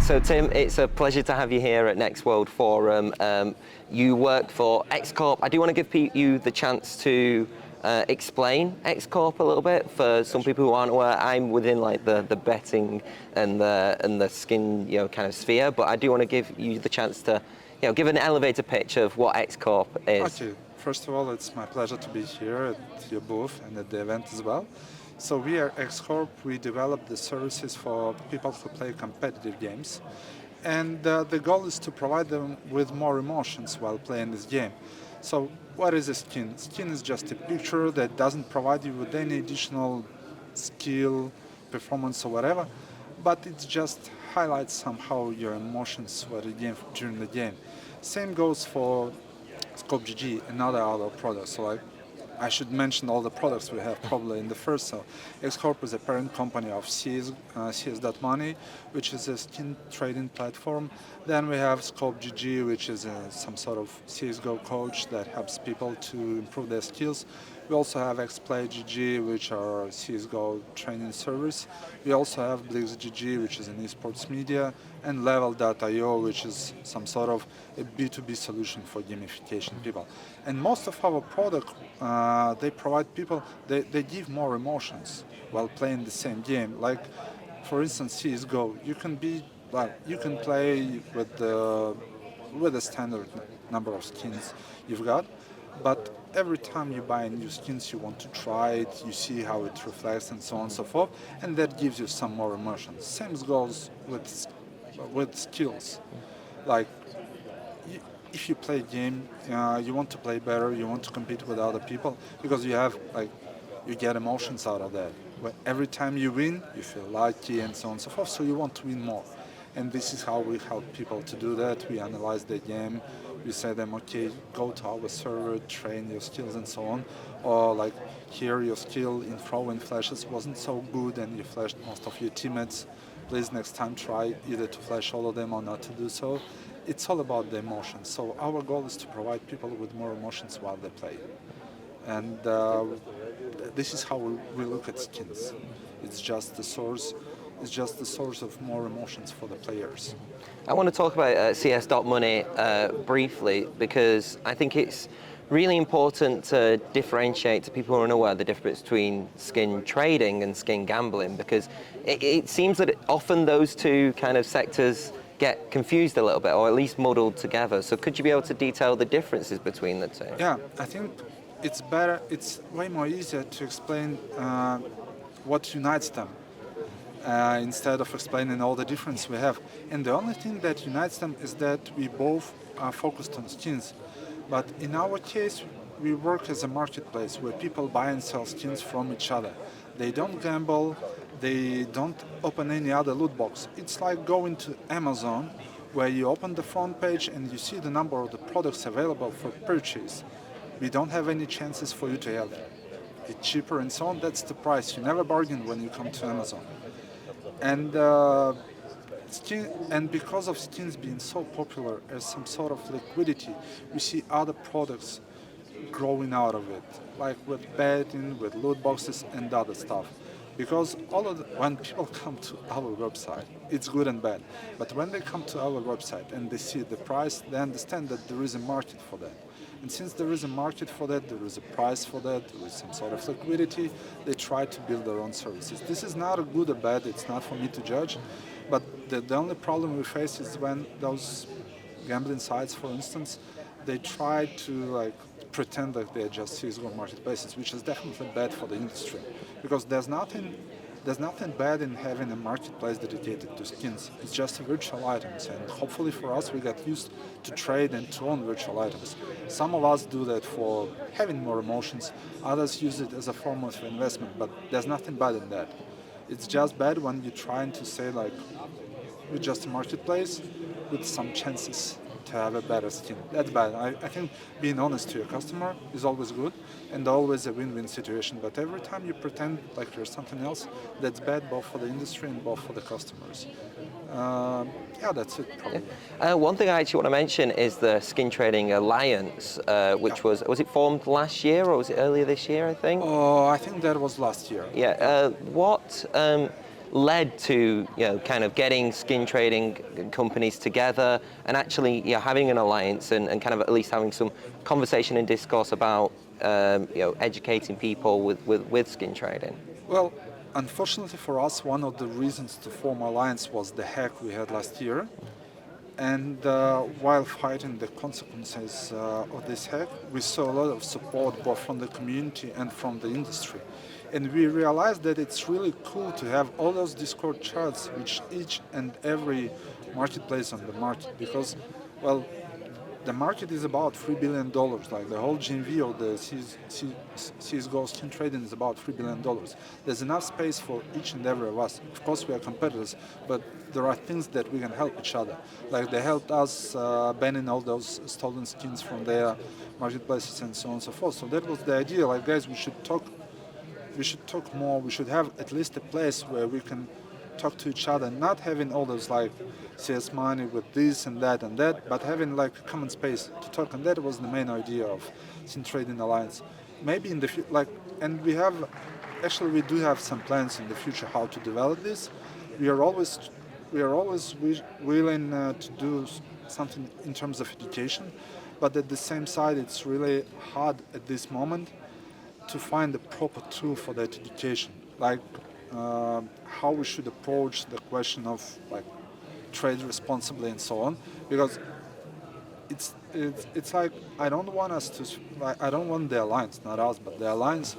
So Tim, it's a pleasure to have you here at Next World Forum. You work for EX CORP. I do want to give you the chance to explain EX CORP a little bit for some people who aren't aware. I'm within like the betting and the skin kind of sphere, but I do want to give you the chance to give an elevator pitch of what EX CORP is. Okay, first of all, it's my pleasure to be here at your booth and at the event as well. So we are EX CORP. We develop the services for people who play competitive games. And the goal is to provide them with more emotions while playing this game. So what is a skin? Skin is just a picture that doesn't provide you with any additional skill, performance or whatever, but it just highlights somehow your emotions during the game. Same goes for Scope GG and other products. So I should mention all the products we have probably in the first. So EX CORP is a parent company of cs.money, which is a skin trading platform. Then we have Scope GG, which is some sort of CSGO coach that helps people to improve their skills. We also have XPlay GG, which are CSGO training service. We also have Blix GG, which is an esports media, and Level.io, which is some sort of a B2B solution for gamification people. And most of our product, they provide people, they give more emotions while playing the same game. Like, for instance, CSGO, you can play with the standard number of skins you've got, but every time you buy new skins, you want to try it, you see how it reflects and so on and so forth, and that gives you some more emotions. Same goes with skills. Like, if you play a game, you want to play better, you want to compete with other people, because you get emotions out of that. Every time you win, you feel lucky and so on and so forth, so you want to win more. And this is how we help people to do that. We analyze the game, we say to them, okay, go to our server, train your skills and so on. Or like, here your skill in throwing flashes wasn't so good and you flashed most of your teammates. Please next time try either to flash all of them or not to do so. It's all about the emotions. So our goal is to provide people with more emotions while they play. And this is how we look at skins. It's just the source of more emotions for the players. I want to talk about cs.money briefly, because I think it's really important to differentiate to people who are unaware the difference between skin trading and skin gambling, because it seems that often those two kind of sectors get confused a little bit, or at least muddled together. So could you be able to detail the differences between the two? Yeah, I think it's better, it's way more easier to explain what unites them. Instead of explaining all the difference we have. And the only thing that unites them is that we both are focused on skins. But in our case, we work as a marketplace where people buy and sell skins from each other. They don't gamble, they don't open any other loot box. It's like going to Amazon, where you open the front page and you see the number of the products available for purchase. We don't have any chances for you to have it cheaper and so on. That's the price. You never bargain when you come to Amazon. And because of skins being so popular as some sort of liquidity, we see other products growing out of it, like with betting, with loot boxes and other stuff. Because when people come to our website, it's good and bad. But when they come to our website and they see the price, they understand that there is a market for that. And since there is a market for that, there is a price for that, there is some sort of liquidity, they try to build their own services. This is not a good or bad, it's not for me to judge, but the only problem we face is when those gambling sites, for instance, they try to pretend that they're just CSGO marketplaces, which is definitely bad for the industry, because there's nothing bad in having a marketplace dedicated to skins. It's just virtual items, and hopefully for us we get used to trade and to own virtual items. Some of us do that for having more emotions, others use it as a form of investment, but there's nothing bad in that. It's just bad when you're trying to say we're just a marketplace with some chances to have a better skin. That's bad. I think being honest to your customer is always good and always a win-win situation. But every time you pretend like you're something else, that's bad both for the industry and both for the customers. Yeah, that's it probably. Yeah. One thing I actually want to mention is the Skin Trading Alliance, which was it formed last year or was it earlier this year, I think? Oh, I think that was last year. Yeah. led to kind of getting skin trading companies together and actually having an alliance and kind of at least having some conversation and discourse about educating people with skin trading? Well, unfortunately for us, one of the reasons to form alliance was the hack we had last year. And while fighting the consequences of this hack, we saw a lot of support both from the community and from the industry. And we realized that it's really cool to have all those Discord chats which each and every marketplace on the market, because, well, the market is about $3 billion. Like the whole GMV of the CSGO skin trading is about $3 billion. There's enough space for each and every of us. Of course, we are competitors, but there are things that we can help each other. Like they helped us banning all those stolen skins from their marketplaces and so on and so forth. So that was the idea. Like, guys, we should talk more. We should have at least a place where we can talk to each other, not having all those like cs.money with this and that, but having like a common space to talk. And that was the main idea of Sin Trading Alliance. Maybe in the future, and we do have some plans in the future how to develop this. We are always willing to do something in terms of education, but at the same side, it's really hard at this moment to find the proper tool for that education, like how we should approach the question of like trade responsibly and so on, because it's like I don't want the alliance, not us, but the alliance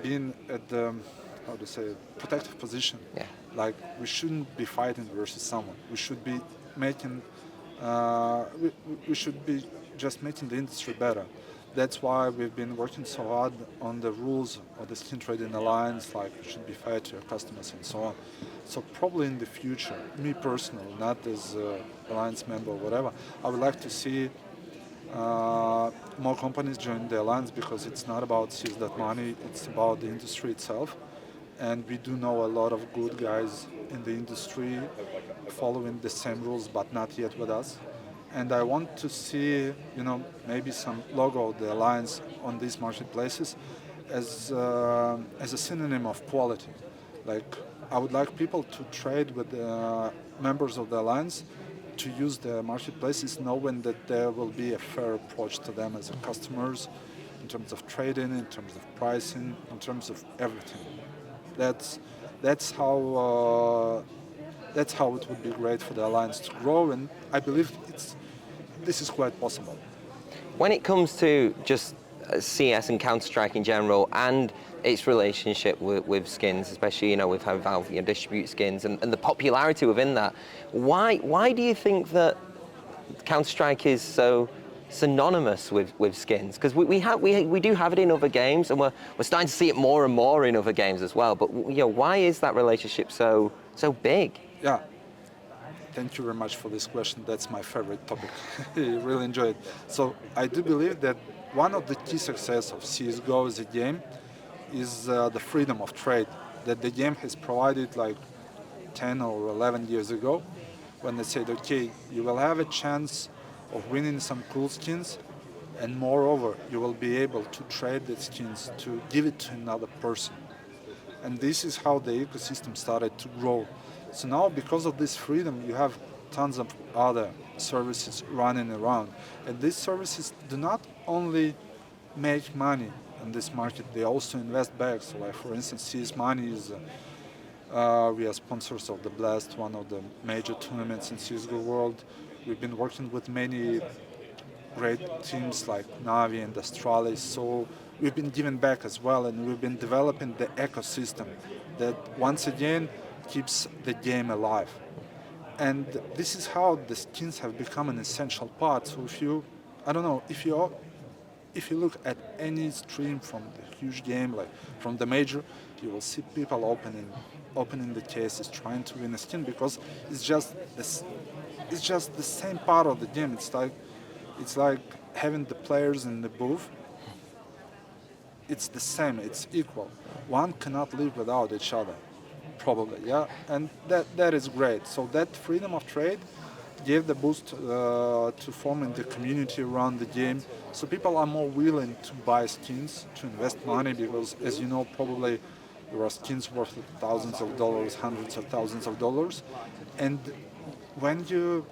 being at the how to say protective position. Yeah. Like we shouldn't be fighting versus someone. We should be making we should be just making the industry better. That's why we've been working so hard on the rules of the Skin Trading Alliance, like it should be fair to your customers and so on. So probably in the future, me personally, not as an alliance member or whatever, I would like to see more companies join the alliance, because it's not about cs.money, it's about the industry itself. And we do know a lot of good guys in the industry following the same rules, but not yet with us. And I want to see, maybe some logo of the alliance on these marketplaces as a synonym of quality. Like I would like people to trade with members of the alliance, to use the marketplaces knowing that there will be a fair approach to them as customers, in terms of trading, in terms of pricing, in terms of everything. That's how it would be great for the alliance to grow, and I believe this is quite possible. When it comes to just CS and Counter-Strike in general and its relationship with skins, especially with how Valve distribute skins and the popularity within that, why do you think that Counter-Strike is so synonymous with skins? Because we do have it in other games, and we're starting to see it more and more in other games as well. But why is that relationship so big? Yeah. Thank you very much for this question. That's my favorite topic. I really enjoy it. So I do believe that one of the key success of CSGO as a game is the freedom of trade that the game has provided like 10 or 11 years ago, when they said, okay, you will have a chance of winning some cool skins, and moreover, you will be able to trade the skins to give it to another person. And this is how the ecosystem started to grow. So now, because of this freedom, you have tons of other services running around. And these services do not only make money in this market, they also invest back. So like, for instance, cs.money is, we are sponsors of the Blast, one of the major tournaments in CSGO world. We've been working with many great teams like Navi and Astralis, so we've been giving back as well, and we've been developing the ecosystem that once again keeps the game alive. And this is how the skins have become an essential part. So if you look at any stream from the huge game, like from the major, you will see people opening the cases, trying to win a skin, because it's just the same part of the game. It's like having the players in the booth. It's the same, it's equal. One cannot live without each other, probably, yeah? And that is great. So that freedom of trade gave the boost to forming the community around the game. So people are more willing to buy skins, to invest money, because as you know, probably There are skins worth thousands of dollars, hundreds of thousands of dollars. And when you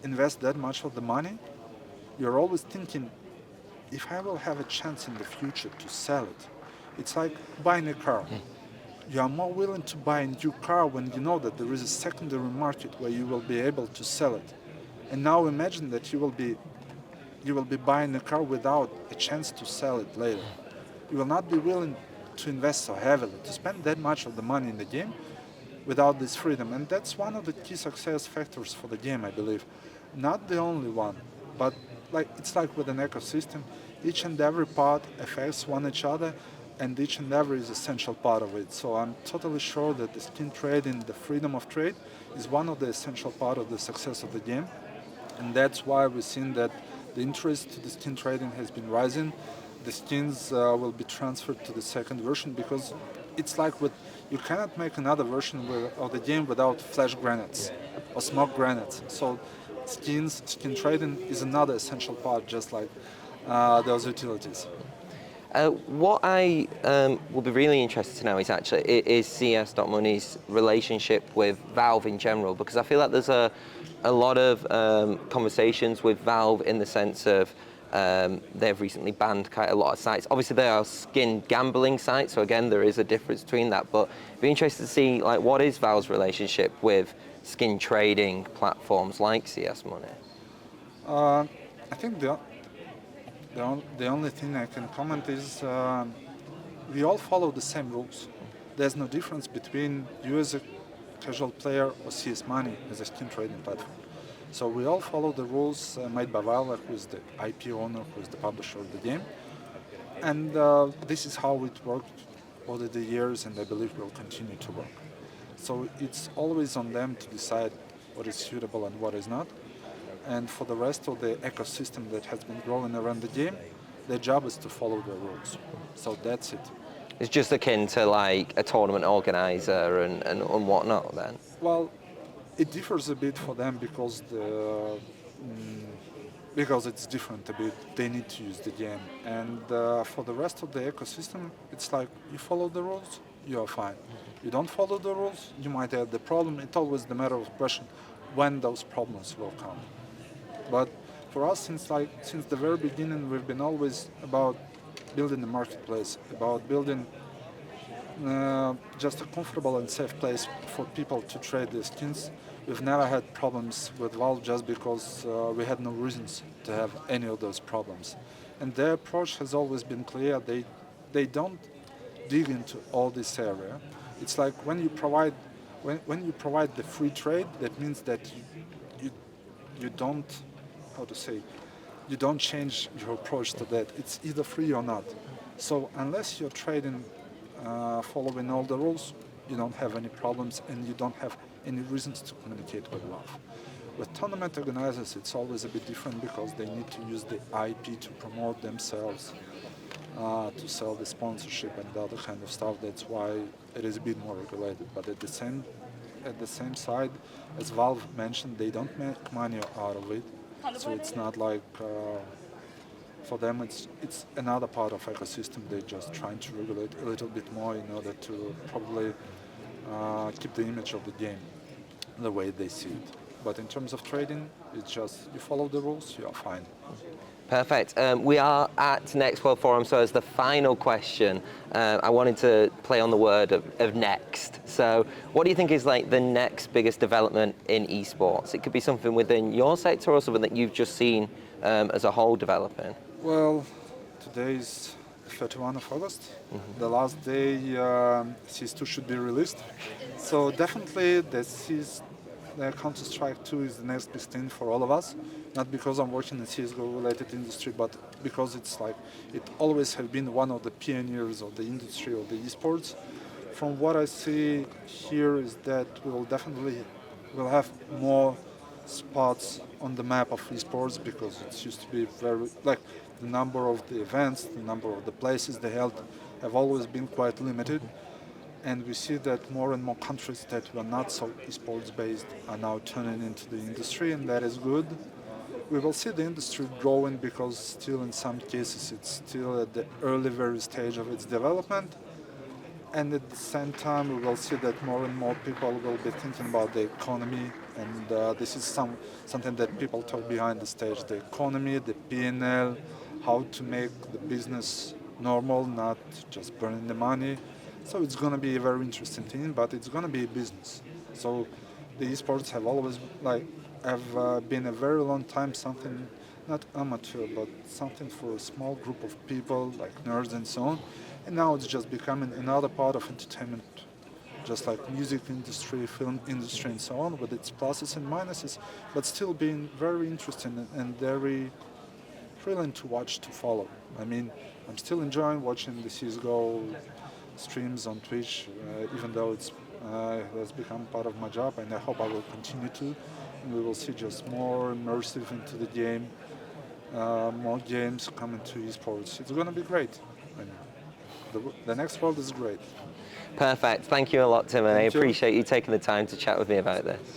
invest that much of the money, you're always thinking, if I will have a chance in the future to sell it, it's like buying a car. You are more willing to buy a new car when you know that there is a secondary market where you will be able to sell it. And now imagine that you will be buying a car without a chance to sell it later. You will not be willing to invest so heavily, to spend that much of the money in the game without this freedom. And that's one of the key success factors for the game, I believe. Not the only one, but it's like with an ecosystem, each and every part affects one each other, and each and every is essential part of it. So I'm totally sure that the skin trading, the freedom of trade, is one of the essential part of the success of the game. And that's why we've seen that the interest to the skin trading has been rising. The skins will be transferred to the second version because it's like you cannot make another version of the game without flash grenades or smoke grenades. So skin trading is another essential part, just like those utilities. What I would be really interested to know is cs.money's relationship with Valve in general, because I feel like there's a lot of conversations with Valve in the sense of they've recently banned quite a lot of sites. Obviously, there are skin gambling sites, so again, there is a difference between that. But I'd be interested to see what is Valve's relationship with skin trading platforms like cs.money. I think the only thing I can comment is we all follow the same rules. There's no difference between you as a casual player or cs.money as a skin trading platform. So we all follow the rules made by Valve, who is the IP owner, who is the publisher of the game. And this is how it worked over the years, and I believe will continue to work. So it's always on them to decide what is suitable and what is not. And for the rest of the ecosystem that has been growing around the game, their job is to follow the rules. So that's it. It's just akin to like a tournament organizer and whatnot then? Well, it differs a bit for them because it's different a bit. They need to use the game. And for the rest of the ecosystem, it's like you follow the rules, you are fine. You don't follow the rules, you might have the problem. It's always the matter of question when those problems will come. But for us, since the very beginning, we've been always about building the marketplace, about building just a comfortable and safe place for people to trade their skins. We've never had problems with Valve just because we had no reasons to have any of those problems. And their approach has always been clear. They don't dig into all this area. It's like when you provide the free trade, that means that you don't, how to say, you don't change your approach to that. It's either free or not. So unless you're trading following all the rules, you don't have any problems and you don't have any reasons to communicate with Valve. With tournament organizers, it's always a bit different because they need to use the IP to promote themselves, to sell the sponsorship and the other kind of stuff. That's why it is a bit more regulated. But at the same side, as Valve mentioned, they don't make money out of it. So it's not like for them it's another part of ecosystem. They're just trying to regulate a little bit more in order to probably keep the image of the game the way they see it. But in terms of trading, it's just you follow the rules, you are fine. Perfect. We are at Next World Forum, so as the final question, I wanted to play on the word of next. So what do you think is like the next biggest development in esports? It could be something within your sector or something that you've just seen as a whole developing. Well, today is the 31st of August. Mm-hmm. The last day CS2 should be released. So definitely the Counter-Strike 2 is the next big thing for all of us. Not because I'm working in the CSGO related industry, but because it's like it always have been one of the pioneers of the industry of the esports. From what I see here is that we'll have more spots on the map of esports because it used to be very like the number of the events, the number of the places they held have always been quite limited. And we see that more and more countries that were not so esports based are now turning into the industry, and that is good. We will see the industry growing because still in some cases it's still at the early very stage of its development. And at the same time, we will see that more and more people will be thinking about the economy, and this is something that people talk behind the stage: the economy, the P&L, how to make the business normal, not just burning the money. So it's going to be a very interesting thing, but it's going to be a business. So the esports have always have been a very long time something not amateur, but something for a small group of people like nerds and so on. And now it's just becoming another part of entertainment, just like music industry, film industry, and so on, with its pluses and minuses, but still being very interesting and very thrilling to watch, to follow. I mean, I'm still enjoying watching the CS:GO streams on Twitch, even though it has become part of my job, and I hope I will continue to. And we will see just more immersive into the game, more games coming to esports. It's going to be great. I mean, the next world is great. Perfect. Thank you a lot, Tim, and I Thank you. appreciate you taking the time to chat with me about this.